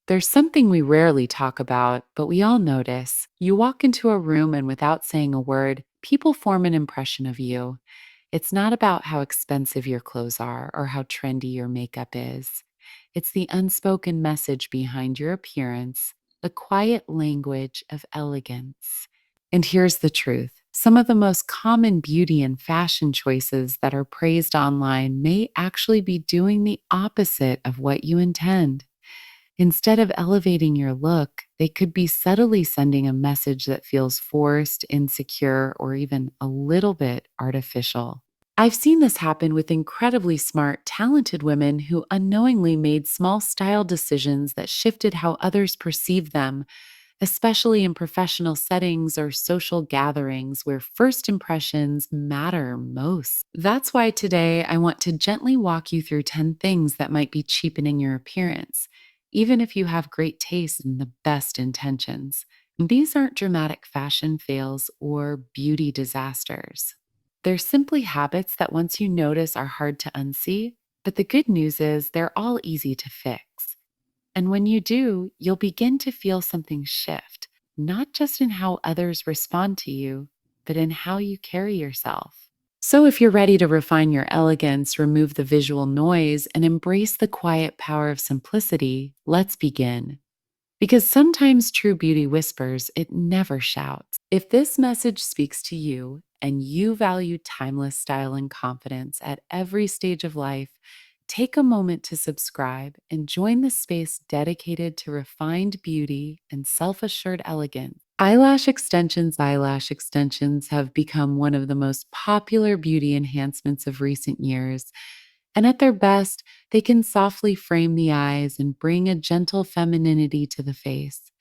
There's something we rarely talk about, but we all notice. You walk into a room and without saying a word, people form an impression of you. It's not about how expensive your clothes are or how trendy your makeup is. It's the unspoken message behind your appearance, the quiet language of elegance. And here's the truth: some of the most common beauty and fashion choices that are praised online may actually be doing the opposite of what you intend. Instead of elevating your look, they could be subtly sending a message that feels forced, insecure, or even a little bit artificial. I've seen this happen with incredibly smart, talented women who unknowingly made small style decisions that shifted how others perceive them, especially in professional settings or social gatherings where first impressions matter most. That's why today I want to gently walk you through 10 things that might be cheapening your appearance, even if you have great taste and the best intentions. These aren't dramatic fashion fails or beauty disasters. They're simply habits that once you notice are hard to unsee, but the good news is they're all easy to fix. And when you do, you'll begin to feel something shift, not just in how others respond to you, but in how you carry yourself. So, if you're ready to refine your elegance, remove the visual noise, and embrace the quiet power of simplicity, let's begin. Because sometimes true beauty whispers, it never shouts. If this message speaks to you and you value timeless style and confidence at every stage of life, take a moment to subscribe and join the space dedicated to refined beauty and self assured elegance. Eyelash extensions have become one of the most popular beauty enhancements of recent years. And at their best, they can softly frame the eyes and bring a gentle femininity to the face.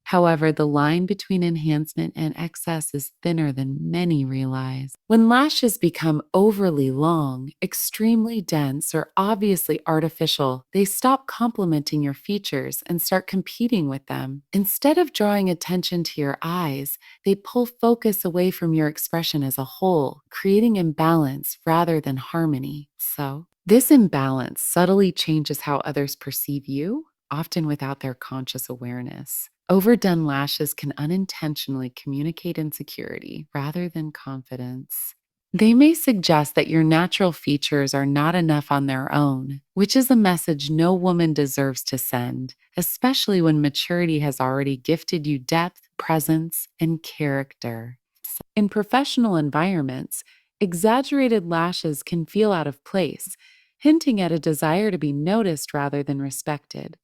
However, the line between enhancement and excess is thinner than many realize. When lashes become overly long, extremely dense, or obviously artificial, they stop complementing your features and start competing with them. Instead of drawing attention to your eyes, they pull focus away from your expression as a whole, creating imbalance rather than harmony. So, this imbalance subtly changes how others perceive you, often without their conscious awareness. Overdone lashes can unintentionally communicate insecurity rather than confidence. They may suggest that your natural features are not enough on their own, which is a message no woman deserves to send, especially when maturity has already gifted you depth, presence, and character. In professional environments, exaggerated lashes can feel out of place, hinting at a desire to be noticed rather than respected.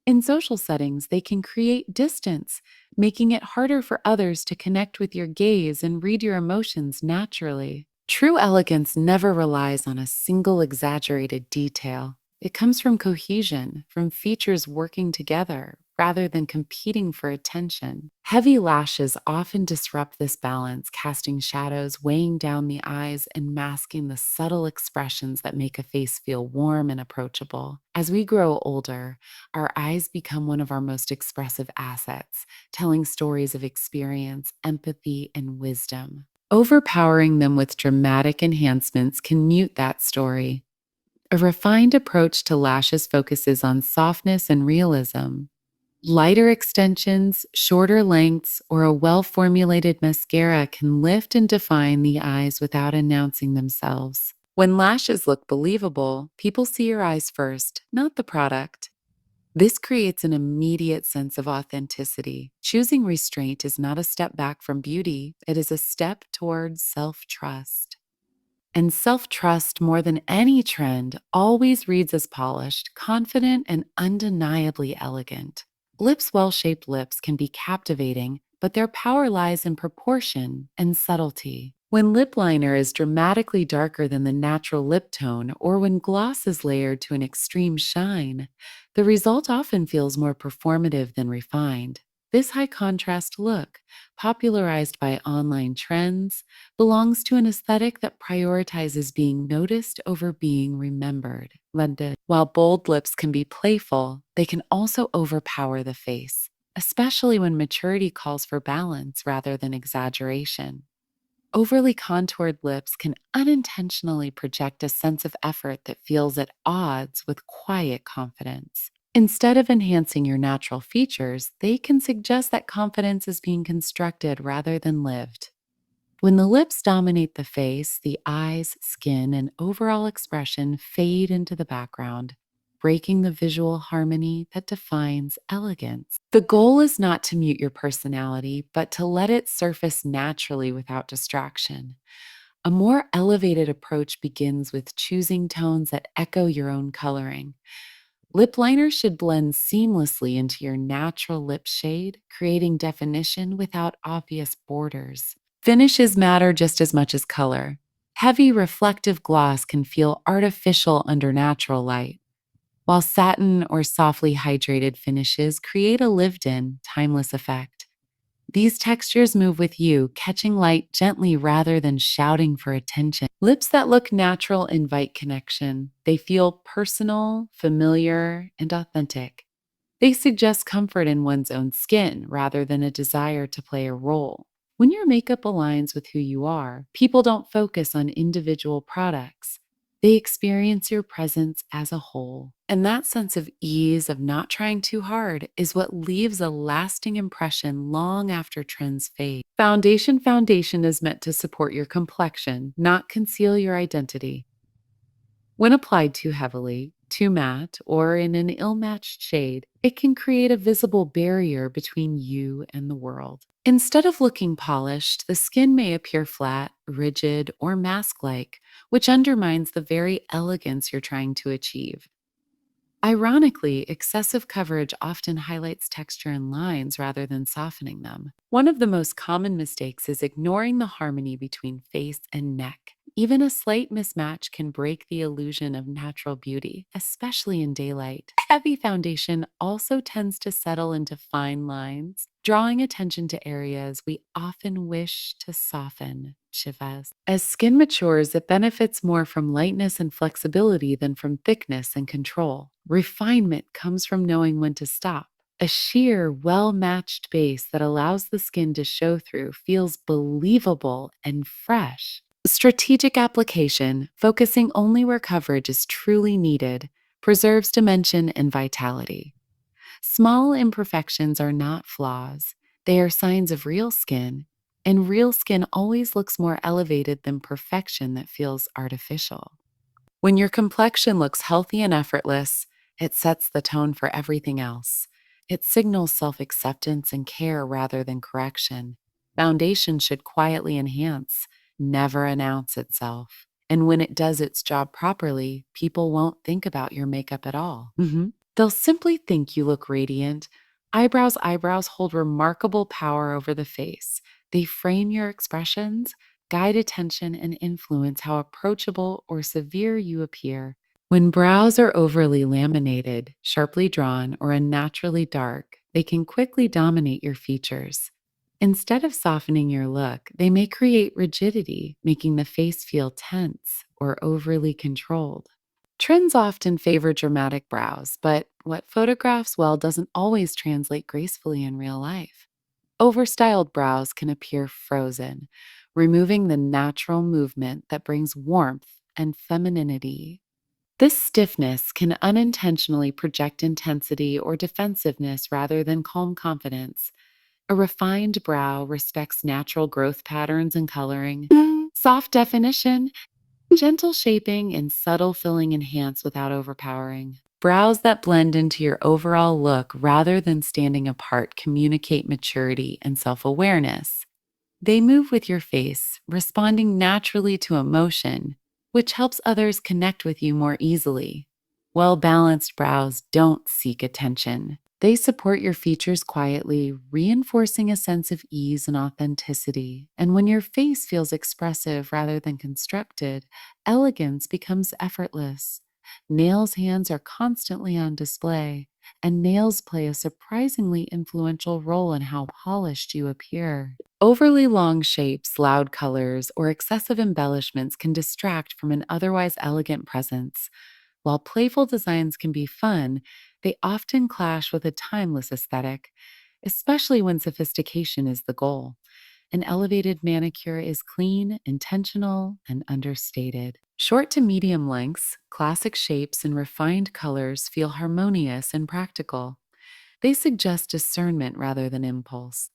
In social settings, they can create distance, making it harder for others to connect with your gaze and read your emotions naturally. True elegance never relies on a single exaggerated detail. It comes from cohesion, from features working together rather than competing for attention. Heavy lashes often disrupt this balance, casting shadows, weighing down the eyes, and masking the subtle expressions that make a face feel warm and approachable. As we grow older, our eyes become one of our most expressive assets, telling stories of experience, empathy, and wisdom. Overpowering them with dramatic enhancements can mute that story. A refined approach to lashes focuses on softness and realism. Lighter extensions, shorter lengths, or a well formulated mascara can lift and define the eyes without announcing themselves. When lashes look believable, people see your eyes first, not the product. This creates an immediate sense of authenticity. Choosing restraint is not a step back from beauty, it is a step towards self trust. And self trust, more than any trend, always reads as polished, confident, and undeniably elegant. Well shaped lips can be captivating, but their power lies in proportion and subtlety. When lip liner is dramatically darker than the natural lip tone, or when gloss is layered to an extreme shine, the result often feels more performative than refined. This high contrast look, popularized by online trends, belongs to an aesthetic that prioritizes being noticed over being remembered. While bold lips can be playful, they can also overpower the face, especially when maturity calls for balance rather than exaggeration. Overly contoured lips can unintentionally project a sense of effort that feels at odds with quiet confidence. Instead of enhancing your natural features, they can suggest that confidence is being constructed rather than lived. When the lips dominate the face, the eyes, skin, and overall expression fade into the background, breaking the visual harmony that defines elegance. The goal is not to mute your personality, but to let it surface naturally without distraction. A more elevated approach begins with choosing tones that echo your own coloring. Lip liner should blend seamlessly into your natural lip shade, creating definition without obvious borders. Finishes matter just as much as color. Heavy reflective gloss can feel artificial under natural light, while satin or softly hydrated finishes create a lived in, timeless effect. These textures move with you, catching light gently rather than shouting for attention. Lips that look natural invite connection. They feel personal, familiar, and authentic. They suggest comfort in one's own skin rather than a desire to play a role. When your makeup aligns with who you are, people don't focus on individual products. They experience your presence as a whole. And that sense of ease, of not trying too hard, is what leaves a lasting impression long after trends fade. Foundation is meant to support your complexion, not conceal your identity. When applied too heavily, too matte, or in an ill matched shade, it can create a visible barrier between you and the world. Instead of looking polished, the skin may appear flat, rigid, or mask like, which undermines the very elegance you're trying to achieve. Ironically, excessive coverage often highlights texture and lines rather than softening them. One of the most common mistakes is ignoring the harmony between face and neck. Even a slight mismatch can break the illusion of natural beauty, especially in daylight. Heavy foundation also tends to settle into fine lines, drawing attention to areas we often wish to soften. Chivas. As skin matures, it benefits more from lightness and flexibility than from thickness and control. Refinement comes from knowing when to stop. A sheer, well matched base that allows the skin to show through feels believable and fresh. Strategic application, focusing only where coverage is truly needed, preserves dimension and vitality. Small imperfections are not flaws, they are signs of real skin, and real skin always looks more elevated than perfection that feels artificial. When your complexion looks healthy and effortless, it sets the tone for everything else. It signals self acceptance and care rather than correction. Foundation should quietly enhance, never announce itself. And when it does its job properly, people won't think about your makeup at all. They'll simply think you look radiant. Eyebrows hold remarkable power over the face. They frame your expressions, guide attention, and influence how approachable or severe you appear. When brows are overly laminated, sharply drawn, or unnaturally dark, they can quickly dominate your features. Instead of softening your look, they may create rigidity, making the face feel tense or overly controlled. Trends often favor dramatic brows, but what photographs well doesn't always translate gracefully in real life. Overstyled brows can appear frozen, removing the natural movement that brings warmth and femininity. This stiffness can unintentionally project intensity or defensiveness rather than calm confidence. A refined brow respects natural growth patterns and coloring. Soft definition, gentle shaping, and subtle filling enhance without overpowering. Brows that blend into your overall look rather than standing apart communicate maturity and self awareness. They move with your face, responding naturally to emotion, which helps others connect with you more easily. Well balanced brows don't seek attention. They support your features quietly, reinforcing a sense of ease and authenticity. And when your face feels expressive rather than constructed, elegance becomes effortless. Nails' hands are constantly on display, and nails play a surprisingly influential role in how polished you appear. Overly long shapes, loud colors, or excessive embellishments can distract from an otherwise elegant presence. While playful designs can be fun, they often clash with a timeless aesthetic, especially when sophistication is the goal. An elevated manicure is clean, intentional, and understated. Short to medium lengths, classic shapes, and refined colors feel harmonious and practical. They suggest discernment rather than impulse.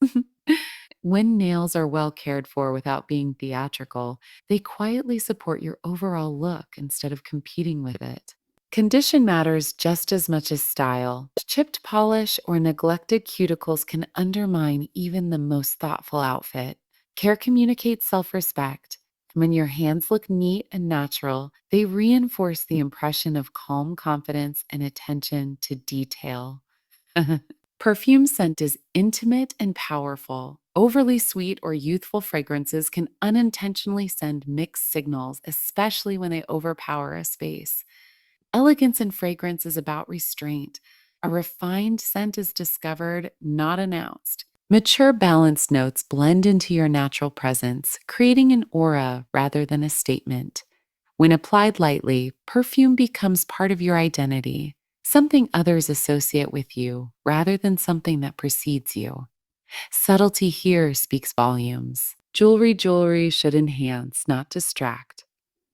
When nails are well cared for without being theatrical, they quietly support your overall look instead of competing with it. Condition matters just as much as style. Chipped polish or neglected cuticles can undermine even the most thoughtful outfit. Care communicates self respect. When your hands look neat and natural, they reinforce the impression of calm confidence and attention to detail. Perfume scent is intimate and powerful. Overly sweet or youthful fragrances can unintentionally send mixed signals, especially when they overpower a space. Elegance in fragrance is about restraint. A refined scent is discovered, not announced. Mature, balanced notes blend into your natural presence, creating an aura rather than a statement. When applied lightly, perfume becomes part of your identity, something others associate with you rather than something that precedes you. Subtlety here speaks volumes. Jewelry should enhance, not distract.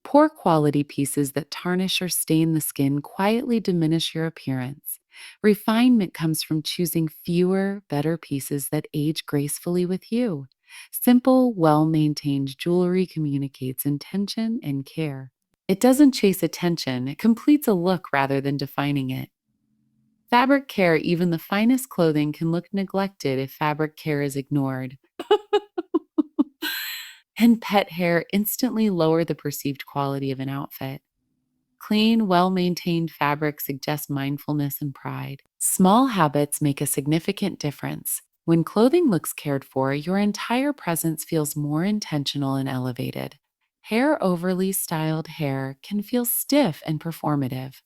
Poor quality pieces that tarnish or stain the skin quietly diminish your appearance. Refinement comes from choosing fewer, better pieces that age gracefully with you. Simple, well maintained jewelry communicates intention and care. It doesn't chase attention, it completes a look rather than defining it. Fabric care, even the finest clothing, can look neglected if fabric care is ignored. And pet hair instantly lower the perceived quality of an outfit. Clean, well maintained fabric suggests mindfulness and pride. Small habits make a significant difference. When clothing looks cared for, your entire presence feels more intentional and elevated. Overly styled hair can feel stiff and performative.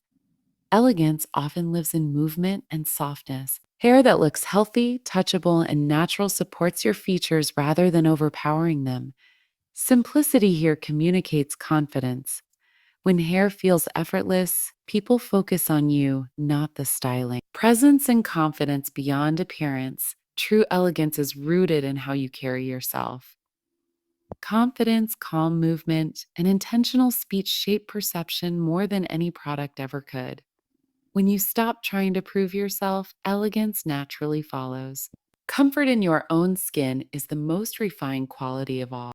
Elegance often lives in movement and softness. Hair that looks healthy, touchable, and natural supports your features rather than overpowering them. Simplicity here communicates confidence. When hair feels effortless, people focus on you, not the styling. Presence and confidence beyond appearance. True elegance is rooted in how you carry yourself. Confidence, calm movement, and intentional speech shape perception more than any product ever could. When you stop trying to prove yourself, elegance naturally follows. Comfort in your own skin is the most refined quality of all.